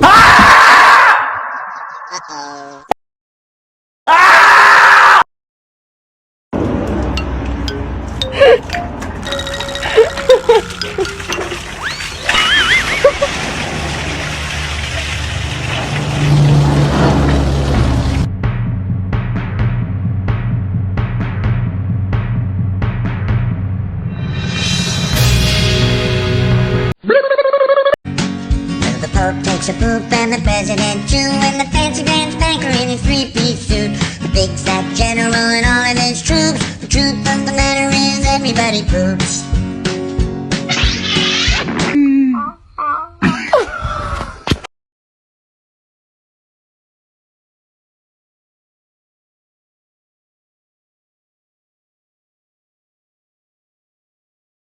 Uh-oh. The Pope takes a poop and the President too, and the fancy grand banker in his three-piece suit, the big fat general and all of his troops. The truth of the matter is everybody poops.